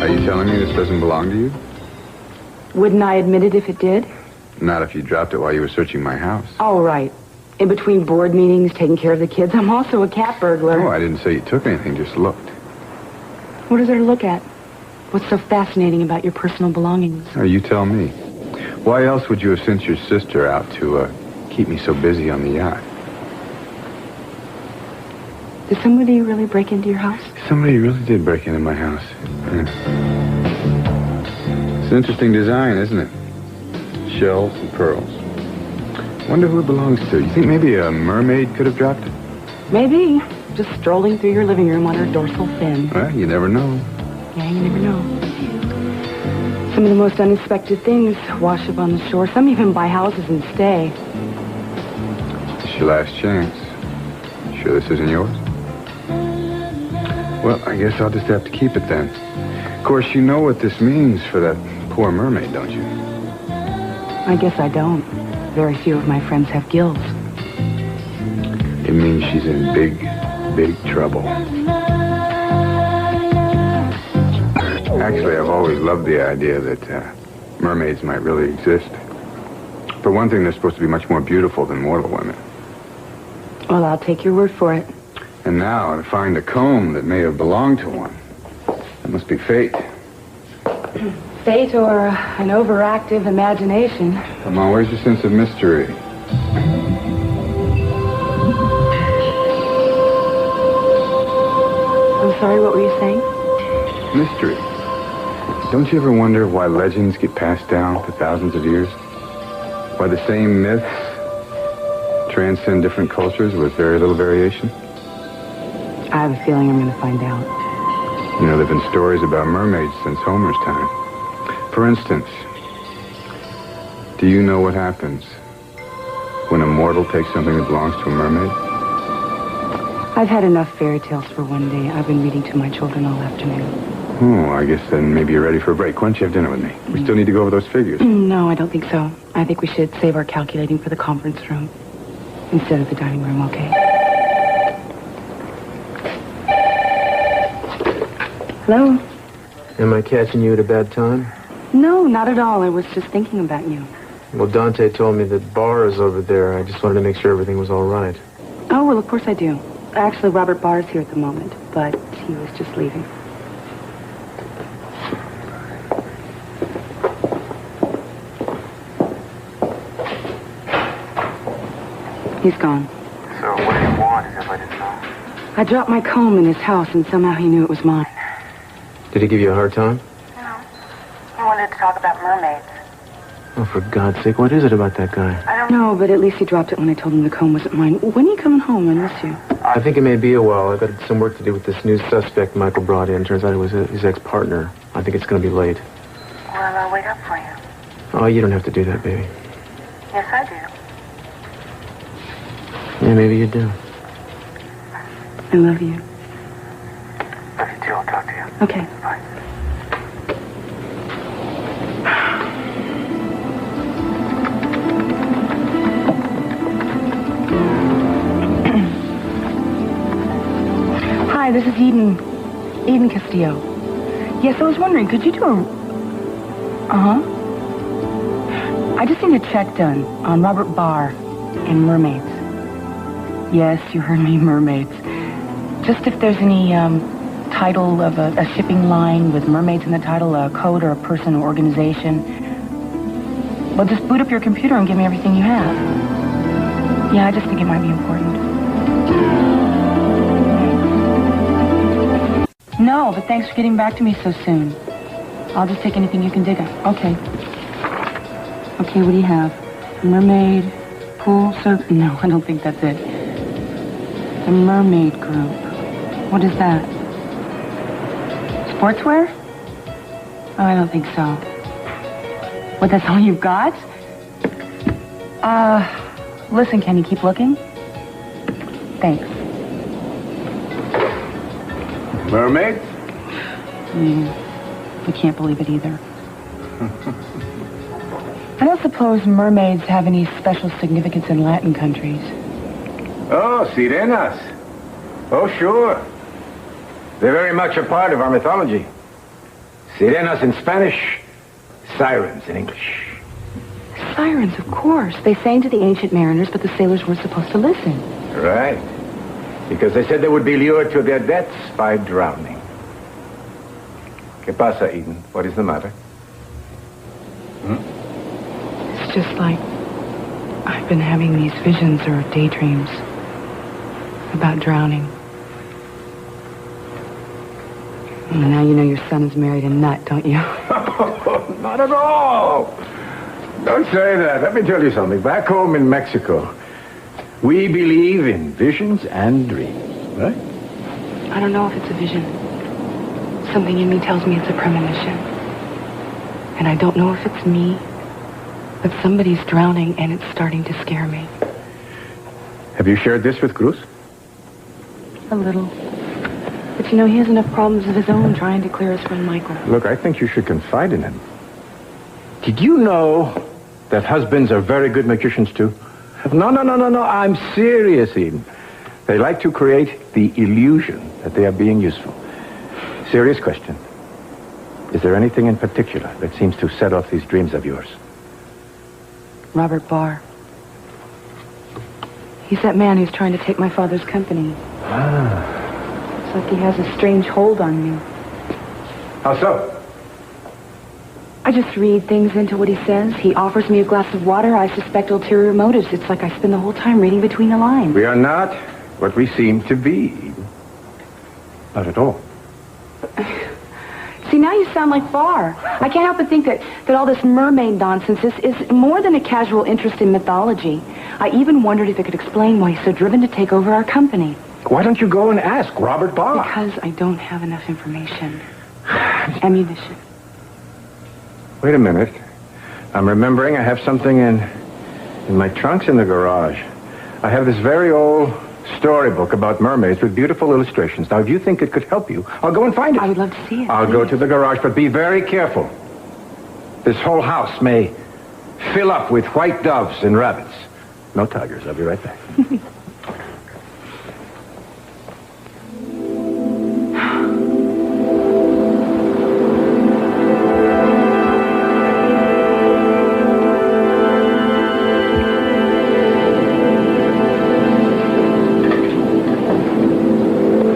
Are you telling me this doesn't belong to you? Wouldn't I admit it if it did? Not if you dropped it while you were searching my house. Oh, right. In between board meetings, taking care of the kids. I'm also a cat burglar. Oh, I didn't say you took anything, just looked. What is there to look at? What's so fascinating about your personal belongings? Oh, you tell me. Why else would you have sent your sister out to keep me so busy on the yacht? Did somebody really break into your house? Somebody really did break into my house. Yeah. It's an interesting design, isn't it? Shells and pearls. Wonder who it belongs to. You think maybe a mermaid could have dropped it? Maybe. Just strolling through your living room on her dorsal fin. Well, you never know. Yeah, you never know. Some of the most unexpected things wash up on the shore. Some even buy houses and stay. It's your last chance. Sure this isn't yours? Well, I guess I'll just have to keep it then. Of course, you know what this means for that poor mermaid, don't you? I guess I don't. Very few of my friends have gills. It means she's in big, big trouble. Actually, I've always loved the idea that mermaids might really exist. For one thing, they're supposed to be much more beautiful than mortal women. Well, I'll take your word for it. And now to find a comb that may have belonged to one. That must be fate. Fate or an overactive imagination. Come on, where's your sense of mystery? I'm sorry, what were you saying? Mystery. Don't you ever wonder why legends get passed down for thousands of years? Why the same myths transcend different cultures with very little variation? I have a feeling I'm going to find out. You know, there have been stories about mermaids since Homer's time. For instance, do you know what happens when a mortal takes something that belongs to a mermaid? I've had enough fairy tales for one day. I've been reading to my children all afternoon. Oh, I guess then maybe you're ready for a break. Why don't you have dinner with me? We still need to go over those figures. No, I don't think so. I think we should save our calculating for the conference room instead of the dining room, okay? Hello? Am I catching you at a bad time? No, not at all. I was just thinking about you. Well, Dante told me that Barr is over there. I just wanted to make sure everything was all right. Oh, well, of course I do. Actually, Robert Barr is here at the moment, but he was just leaving. He's gone. So what do you want, as if I didn't know? I dropped my comb in his house, and somehow he knew it was mine. Did he give you a hard time? No. He wanted to talk about mermaids. Oh, for God's sake, what is it about that guy? I don't know, but at least he dropped it when I told him the comb wasn't mine. When are you coming home? I miss you. I think it may be a while. I've got some work to do with this new suspect Michael brought in. Turns out it was his ex-partner. I think it's going to be late. Well, I'll wait up for you. Oh, you don't have to do that, baby. Yes, I do. Yeah, maybe you do. I love you. Love you too. I'll talk to you. Okay. Bye. Hi, this is Eden Castillo. Yes, I was wondering, could you do a... Uh-huh. I just need a check done on Robert Barr and mermaids. Yes, you heard me, mermaids. Just if there's any title of a shipping line with mermaids in the title, a code or a person or organization. Well, just boot up your computer and give me everything you have. Yeah, I just think it might be important. No, but thanks for getting back to me so soon. I'll just take anything you can dig up. Okay. Okay, what do you have? Mermaid, pool, surf? No, I don't think that's it. The Mermaid Group. What is that? Sportswear? Oh, I don't think so. What, that's all you've got? Listen, can you keep looking? Thanks. Mermaids? I can't believe it either. I don't suppose mermaids have any special significance in Latin countries. Oh, Sirenas. Oh, sure. They're very much a part of our mythology. Sirenas in Spanish, sirens in English. Sirens, of course. They sang to the ancient mariners, but the sailors weren't supposed to listen. Right. Because they said they would be lured to their deaths by drowning. ¿Qué pasa, Eden? What is the matter? It's just like I've been having these visions or daydreams about drowning. And now you know your son is married a nut, don't you? Not at all. Don't say that. Let me tell you something. Back home in Mexico, we believe in visions and dreams, right? I don't know if it's a vision. Something in me tells me it's a premonition. And I don't know if it's me, but somebody's drowning and it's starting to scare me. Have you shared this with Cruz? A little. But you know, he has enough problems of his own trying to clear his friend Michael. Look, I think you should confide in him. Did you know that husbands are very good magicians, too? No. I'm serious, Eden. They like to create the illusion that they are being useful. Serious question. Is there anything in particular that seems to set off these dreams of yours? Robert Barr. He's that man who's trying to take my father's company. It's like he has a strange hold on me. How so? I just read things into what he says. He offers me a glass of water. I suspect ulterior motives. It's like I spend the whole time reading between the lines. We are not what we seem to be. Not at all. See, now you sound like Barr. I can't help but think that all this mermaid nonsense is more than a casual interest in mythology. I even wondered if it could explain why he's so driven to take over our company. Why don't you go and ask Robert Barr? Because I don't have enough information. Ammunition. Wait a minute. I'm remembering I have something in my trunks in the garage. I have this very old storybook about mermaids with beautiful illustrations. Now, if you think it could help you, I'll go and find it. I would love to see it. I'll go to the garage, but be very careful. This whole house may fill up with white doves and rabbits. No tigers. I'll be right back.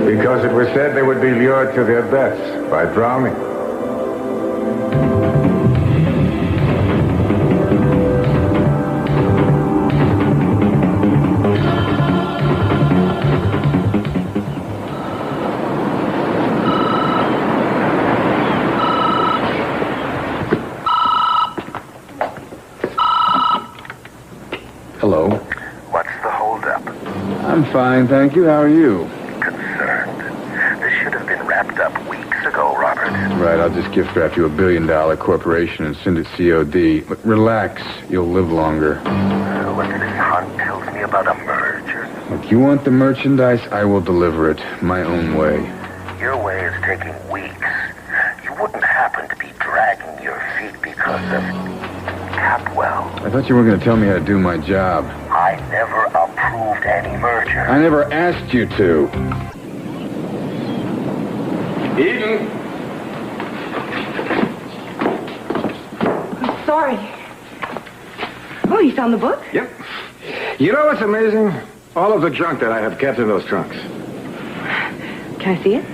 Because it was said they would be lured to their deaths by drowning. Hello. What's the holdup? I'm fine, thank you. How are you? Concerned. This should have been wrapped up weeks ago, Robert. Right, I'll just gift wrap you $1 billion corporation and send it COD. But relax, you'll live longer. What this hunt tells me about a merger. Look, you want the merchandise, I will deliver it my own way. Your way is taking weeks. You wouldn't happen to be dragging your feet because of Capwell. I thought you were going to tell me how to do my job. I never approved any merger. I never asked you to. Eden! I'm sorry. Oh, you found the book? Yep. You know what's amazing? All of the junk that I have kept in those trunks. Can I see it?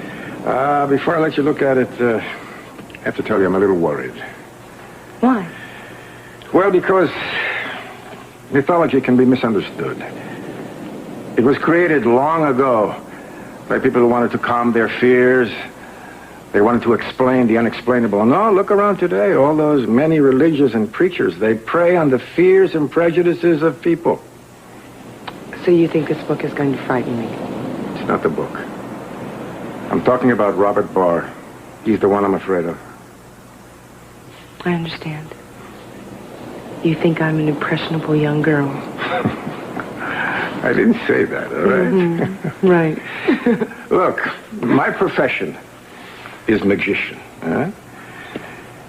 Before I let you look at it, I have to tell you I'm a little worried. Why? Well, because mythology can be misunderstood. It was created long ago by people who wanted to calm their fears. They wanted to explain the unexplainable. No, look around today. All those many religions and preachers, they prey on the fears and prejudices of people. So you think this book is going to frighten me? It's not the book. I'm talking about Robert Barr. He's the one I'm afraid of. I understand. You think I'm an impressionable young girl. I didn't say that, all right? Mm-hmm. Right. Look, my profession is magician.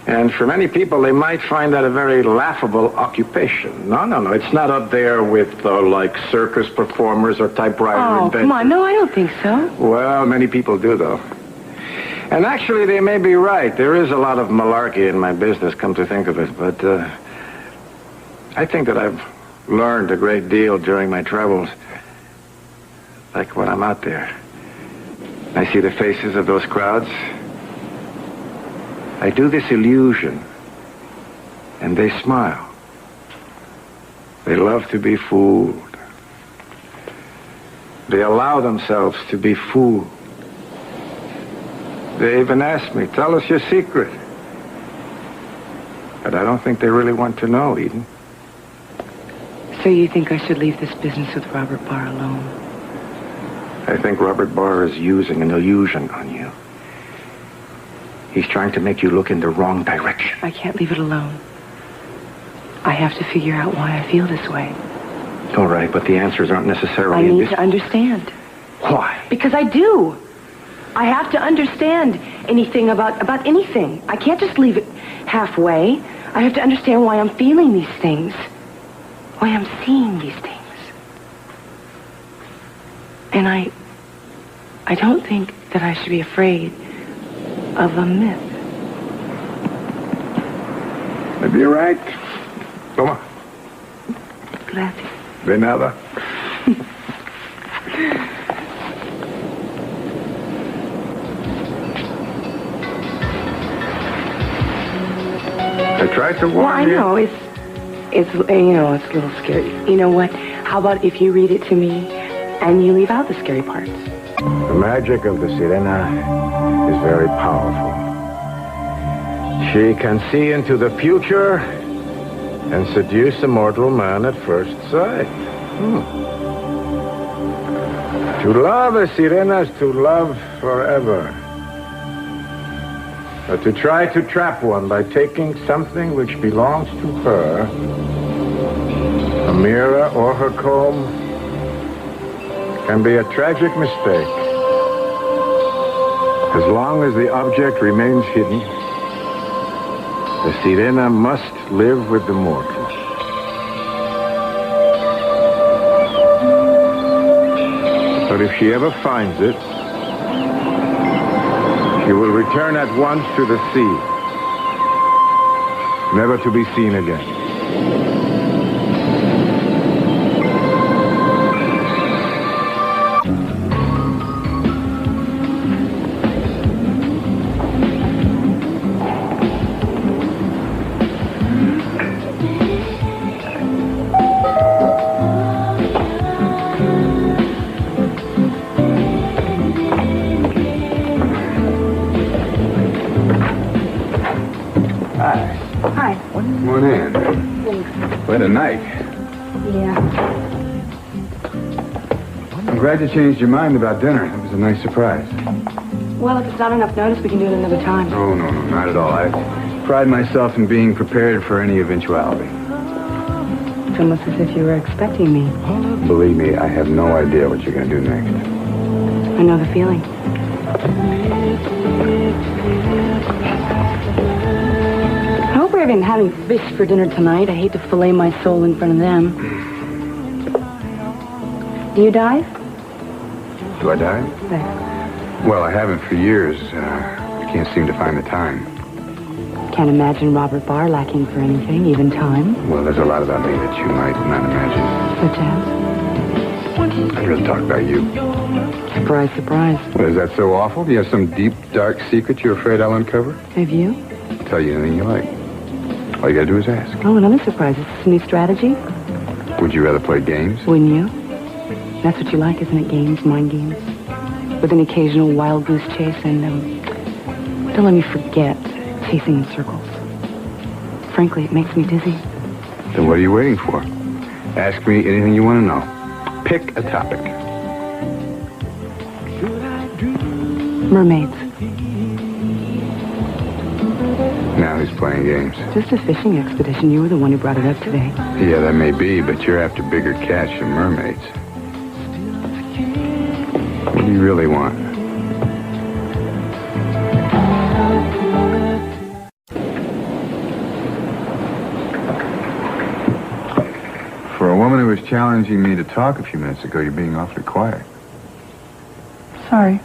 And for many people, they might find that a very laughable occupation. No. It's not up there with, like, circus performers or typewriter inventors. Come on. No, I don't think so. Well, many people do, though. And actually, they may be right. There is a lot of malarkey in my business, come to think of it. But I think that I've learned a great deal during my travels. Like when I'm out there, I see the faces of those crowds. I do this illusion, and they smile. They love to be fooled. They allow themselves to be fooled. They even ask me, tell us your secret. But I don't think they really want to know, Eden. So you think I should leave this business with Robert Barr alone? I think Robert Barr is using an illusion on you. He's trying to make you look in the wrong direction. I can't leave it alone. I have to figure out why I feel this way. All right, but the answers aren't necessarily I in need this. to understand. Why? Because I do. I have to understand anything about anything. I can't just leave it halfway. I have to understand why I'm feeling these things. Why I'm seeing these things. And I don't think that I should be afraid of a myth. Maybe you're right. Toma. Gracias. De nada. I tried to warn you. Well, I know it's it's a little scary. You know what? How about if you read it to me and you leave out the scary parts? The magic of the Sirena is very powerful. She can see into the future and seduce a mortal man at first sight. To love a Sirena is to love forever. But to try to trap one by taking something which belongs to her, a mirror or her comb, can be a tragic mistake. As long as the object remains hidden, the Sirena must live with the mortal. But if she ever finds it, she will return at once to the sea, never to be seen again. Hi. Come on in. Thanks. What a night. Yeah. I'm glad you changed your mind about dinner. It was a nice surprise. Well, if it's not enough notice, we can do it another time. Oh, no, not at all. I pride myself in being prepared for any eventuality. It's almost as if you were expecting me. Believe me, I have no idea what you're going to do next. I know the feeling. I hope we're even having fish for dinner tonight. I hate to fillet my soul in front of them. Do you dive? Do I dive? There. Well, I haven't for years. I can't seem to find the time. Can't imagine Robert Barr lacking for anything, even time. Well, there's a lot about me that you might not imagine. Such as? I'd rather talk about you. Surprise, surprise. Well, is that so awful? Do you have some deep, dark secret you're afraid I'll uncover? Have you? I'll tell you anything you like. All you gotta do is ask. Oh, another surprise. Is this a new strategy? Would you rather play games? Wouldn't you? That's what you like, isn't it? Games, mind games. With an occasional wild goose chase and, don't let me forget, chasing in circles. Frankly, it makes me dizzy. Then what are you waiting for? Ask me anything you want to know. Pick a topic. Mermaids. Now he's playing games. Just a fishing expedition. You were the one who brought it up today. Yeah, that may be, but you're after bigger catch than mermaids. What do you really want? For a woman who was challenging me to talk a few minutes ago, you're being awfully quiet. Sorry.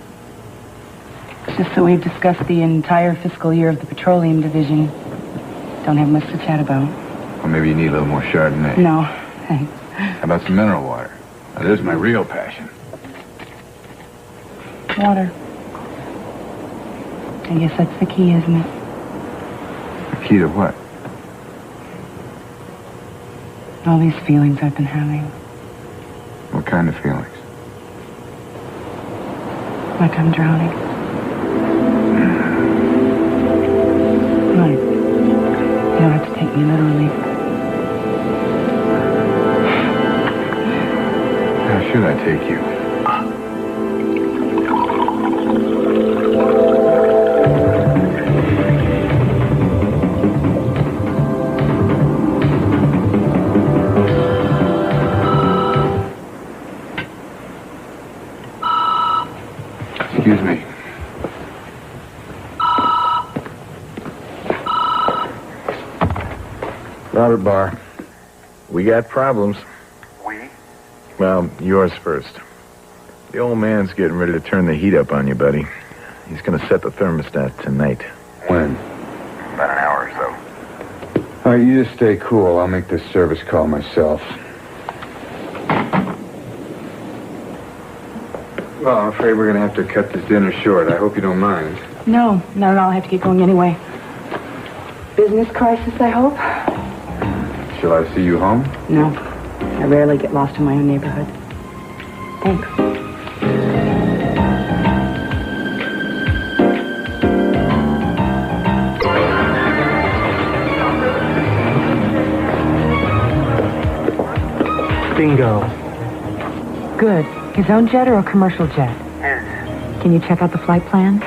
Just so we've discussed the entire fiscal year of the petroleum division. Don't have much to chat about. Or maybe you need a little more Chardonnay. No, thanks. How about some mineral water? Now, there's my real passion. Water. I guess that's the key, isn't it? The key to what? All these feelings I've been having. What kind of feelings? Like I'm drowning. Right. You don't have to take me literally. How should I take you? Excuse me. Robert Barr. We got problems. We? Well, yours first. The old man's getting ready to turn the heat up on you, buddy. He's going to set the thermostat tonight. When? About an hour or so. All right, you just stay cool. I'll make this service call myself. Well, I'm afraid we're going to have to cut this dinner short. I hope you don't mind. No, not at all. I have to get going anyway. Business crisis, I hope? Shall I see you home? No. I rarely get lost in my own neighborhood. Thanks. Bingo. Good. His own jet or a commercial jet? His. Can you check out the flight plan?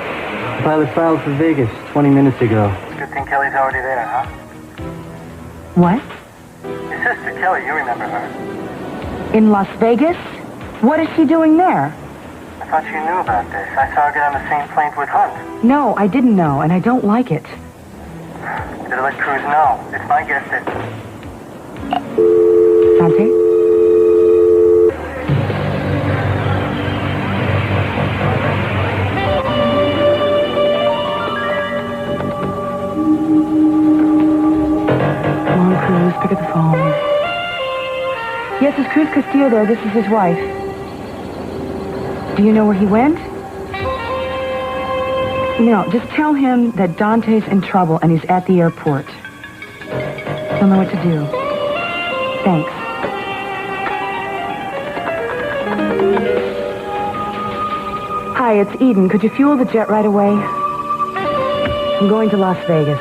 Pilot filed for Vegas 20 minutes ago. Good thing Kelly's already there, huh? What? Your sister, Kelly, you remember her. In Las Vegas? What is she doing there? I thought you knew about this. I saw her get on the same plane with Hunt. No, I didn't know, and I don't like it. Better let Cruz know. It's my guess that... Dante? Come on, Cruz, pick up the phone. Yes, it's Cruz Castillo there. This is his wife. Do you know where he went? No, just tell him that Dante's in trouble and he's at the airport. He'll know what to do. Thanks. Hi, it's Eden. Could you fuel the jet right away? I'm going to Las Vegas.